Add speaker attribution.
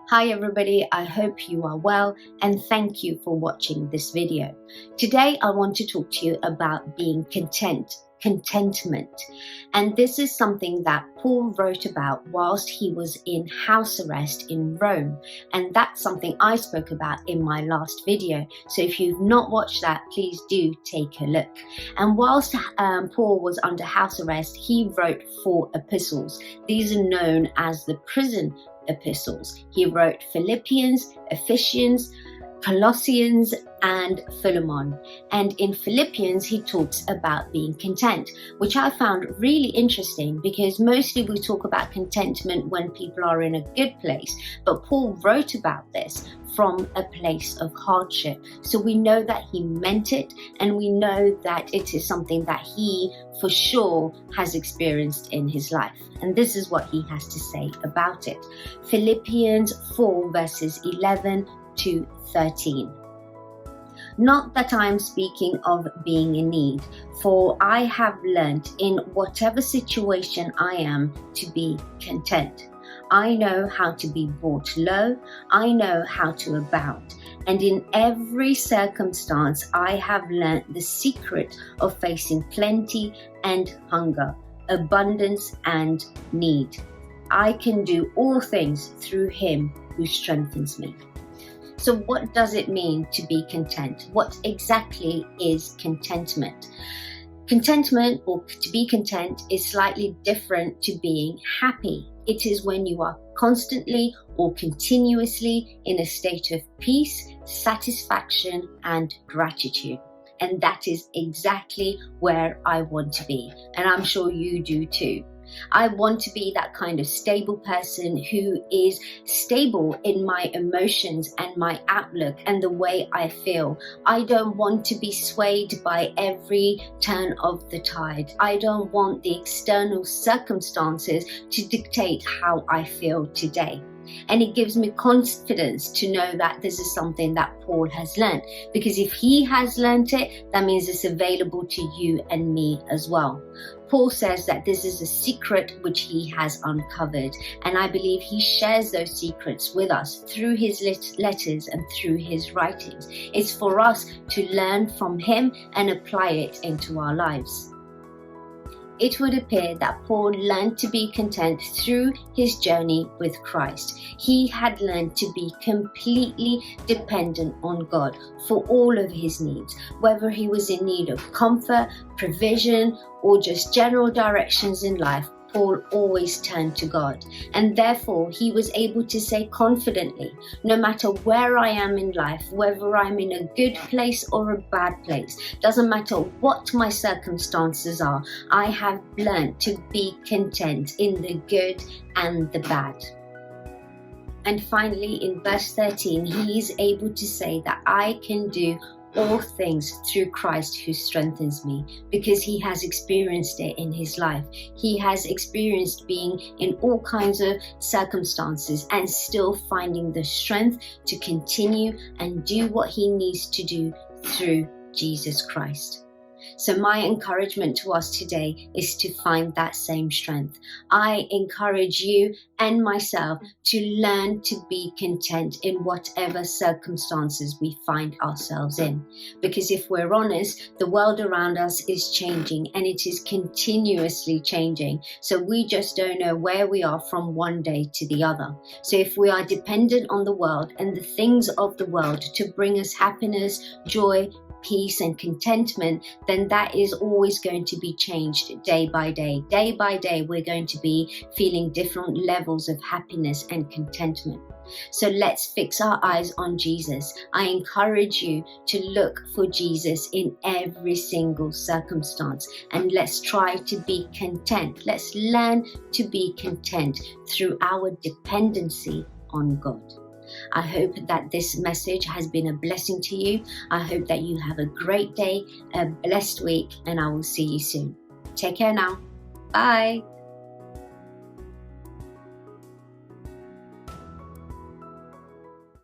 Speaker 1: Hi everybody, I hope you are well and thank you for watching this video. Today I want to talk to you about being contentment. And this is something that Paul wrote about whilst he was in house arrest in Rome. And that's something I spoke about in my last video. So if you've not watched that, please do take a look. And whilst Paul was under house arrest, he wrote 4 epistles. These are known as the prison epistles. He wrote Philippians, Ephesians, Colossians, and Philemon. And in Philippians, he talks about being content, which I found really interesting because mostly we talk about contentment when people are in a good place. But Paul wrote about this from a place of hardship. So we know that he meant it, and we know that it is something that he for sure has experienced in his life. And this is what he has to say about it. Philippians 4 verses 11 to 13. Not that I am speaking of being in need, for I have learnt in whatever situation I am to be content. I know how to be brought low, I know how to abound, and in every circumstance I have learnt the secret of facing plenty and hunger, abundance and need. I can do all things through him who strengthens me. So what does it mean to be content? What exactly is contentment? Contentment, or to be content, is slightly different to being happy. It is when you are constantly or continuously in a state of peace, satisfaction, and gratitude. And that is exactly where I want to be. And I'm sure you do too. I want to be that kind of stable person who is stable in my emotions and my outlook and the way I feel. I don't want to be swayed by every turn of the tide. I don't want the external circumstances to dictate how I feel today. And it gives me confidence to know that this is something that Paul has learned. Because if he has learned it, that means it's available to you and me as well. Paul says that this is a secret which he has uncovered. And I believe he shares those secrets with us through his letters and through his writings. It's for us to learn from him and apply it into our lives. It would appear that Paul learned to be content through his journey with Christ. He had learned to be completely dependent on God for all of his needs, whether he was in need of comfort, provision, or just general directions in life. Paul always turned to God, and therefore he was able to say confidently, no matter where I am in life, whether I'm in a good place or a bad place, doesn't matter what my circumstances are, I have learned to be content in the good and the bad. And finally, in verse 13, he is able to say that I can do all things through Christ who strengthens me, because he has experienced it in his life. He has experienced being in all kinds of circumstances and still finding the strength to continue and do what he needs to do through Jesus Christ. So my encouragement to us today is to find that same strength. I encourage you and myself to learn to be content in whatever circumstances we find ourselves in. Because if we're honest, the world around us is changing, and it is continuously changing. So we just don't know where we are from one day to the other. So if we are dependent on the world and the things of the world to bring us happiness, joy, peace and contentment, then that is always going to be changed day by day. Day by day, we're going to be feeling different levels of happiness and contentment. So let's fix our eyes on Jesus. I encourage you to look for Jesus in every single circumstance, and let's try to be content. Let's learn to be content through our dependency on God. I hope that this message has been a blessing to you. I hope that you have a great day, a blessed week, and I will see you soon. Take care now. Bye.